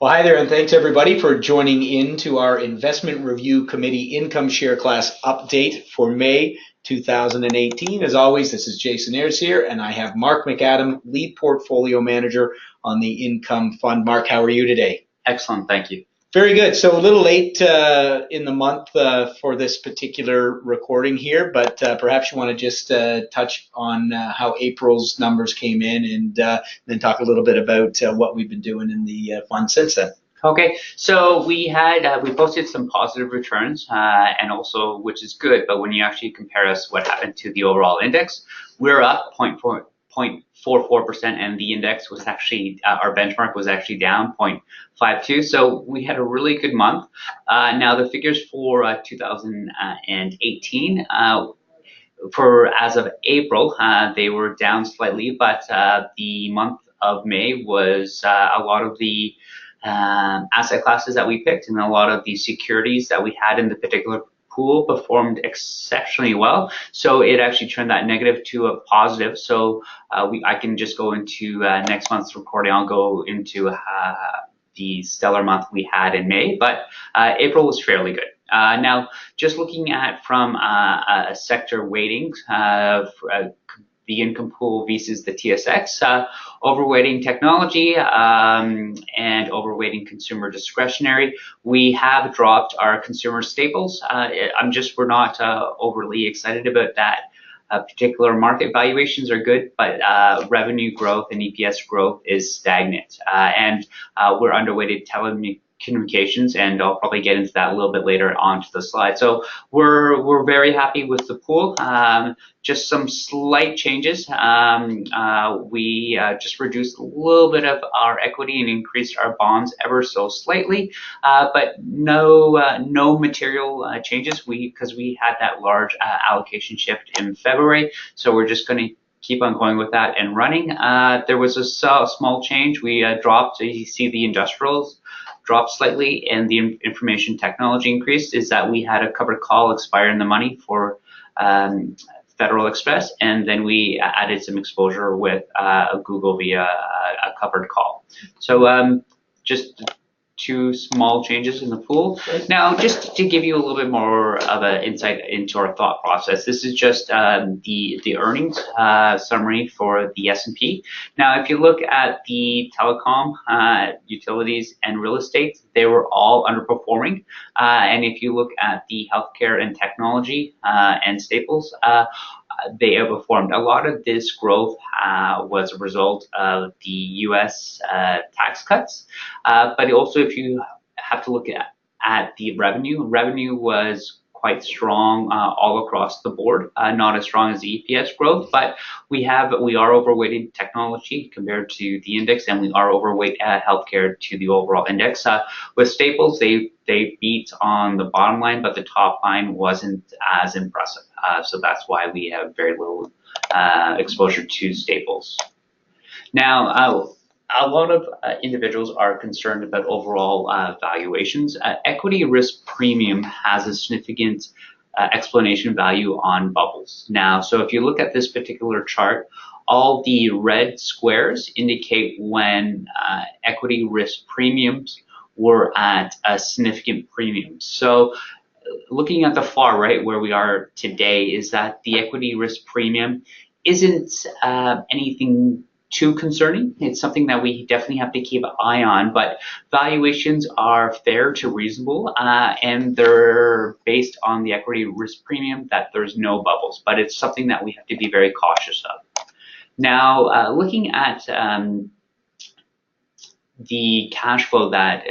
Well, hi there, and thanks everybody for joining in to our Investment Review Committee Income Share Class update for May 2018. As always, this is Jason Ayers here, and I have Mark McAdam, Lead Portfolio Manager on the Income Fund. Mark, how are you today? Excellent, thank you. Very good. So a little late in the month for this particular recording here, but perhaps you want to just touch on how April's numbers came in and then talk a little bit about what we've been doing in the fund since then. Okay, so we posted some positive returns, and also, which is good, but when you actually compare us what happened to the overall index, we're up 0.44%, and the index was actually, our benchmark was actually down 0.52, so we had a really good month. Now the figures for 2018, for as of April, they were down slightly, but the month of May was a lot of the asset classes that we picked and a lot of the securities that we had in the particular pool performed exceptionally well. So it actually turned that negative to a positive. So I can just go into next month's recording. I'll go into the stellar month we had in May, but April was fairly good. Now, just looking at from a sector weighting, the income pool versus the TSX, overweighting technology and overweighting consumer discretionary. We have dropped our consumer staples. We're not overly excited about that. Particular market valuations are good, but revenue growth and EPS growth is stagnant. And we're underweighted telecommunications, and I'll probably get into that a little bit later onto the slide. So we're very happy with the pool. Just some slight changes. We just reduced a little bit of our equity and increased our bonds ever so slightly, but no material changes. Because we had that large allocation shift in February, so we're just going to keep on going with that and running. There was a small change. We dropped, you see the industrials dropped slightly, and the information technology increased. Is that we had a covered call expire in the money for Federal Express, and then we added some exposure with Google via a covered call. So just two small changes in the pool. Now, just to give you a little bit more of an insight into our thought process, this is just the earnings summary for the S&P. Now, if you look at the telecom, utilities, and real estate, they were all underperforming. And if you look at the healthcare and technology and staples, they overperformed. A lot of this growth was a result of the U.S. Tax cuts, but also if you have to look at the revenue was quite strong all across the board. Not as strong as the EPS growth, but we are overweighted technology compared to the index, and we are overweight healthcare to the overall index. With staples, they beat on the bottom line, but the top line wasn't as impressive. So that's why we have very little exposure to staples. Now, a lot of individuals are concerned about overall valuations. Equity risk premium has a significant explanation value on bubbles. Now, so if you look at this particular chart, all the red squares indicate when equity risk premiums were at a significant premium. So looking at the far right where we are today is that the equity risk premium isn't anything too concerning. It's something that we definitely have to keep an eye on, but valuations are fair to reasonable, and they're based on the equity risk premium that there's no bubbles, but it's something that we have to be very cautious of. Now, looking at the cash flow that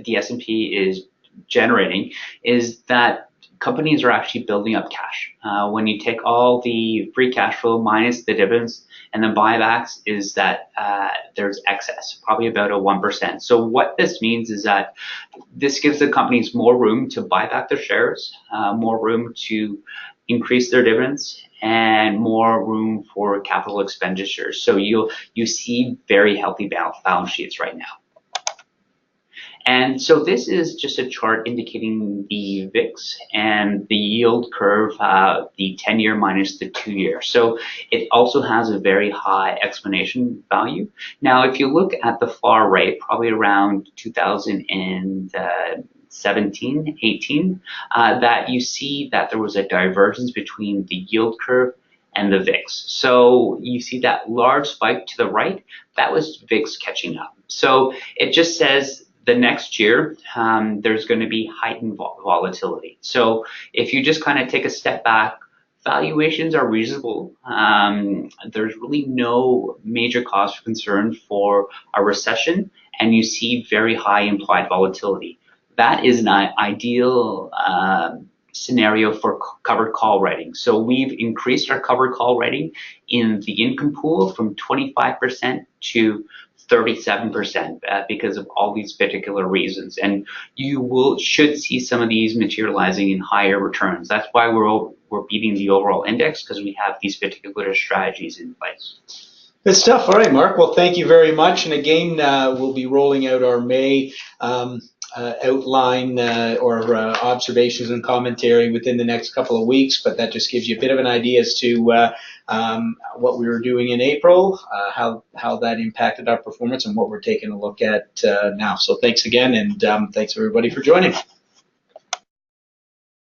the S&P is generating, is that companies are actually building up cash. When you take all the free cash flow minus the dividends and the buybacks, is that there's excess, probably about a 1%. So what this means is that this gives the companies more room to buy back their shares, more room to increase their dividends, and more room for capital expenditures. So you see very healthy balance sheets right now. And so this is just a chart indicating the VIX and the yield curve, the 10-year minus the 2-year. So it also has a very high explanation value. Now, if you look at the far right, probably around 2017, 18, that you see that there was a divergence between the yield curve and the VIX. So you see that large spike to the right, that was VIX catching up. So it just says the next year, there's going to be heightened volatility. So if you just kind of take a step back, valuations are reasonable. There's really no major cause for concern for a recession, and you see very high implied volatility. That is an ideal scenario for covered call writing. So we've increased our covered call writing in the income pool from 25% to 37% because of all these particular reasons. And you should see some of these materializing in higher returns. That's why we're beating the overall index, because we have these particular strategies in place. Good stuff. All right, Mark. Well, thank you very much. And again, we'll be rolling out our May outline or observations and commentary within the next couple of weeks, but that just gives you a bit of an idea as to what we were doing in April, how that impacted our performance, and what we're taking a look at now. So thanks again, and thanks everybody for joining.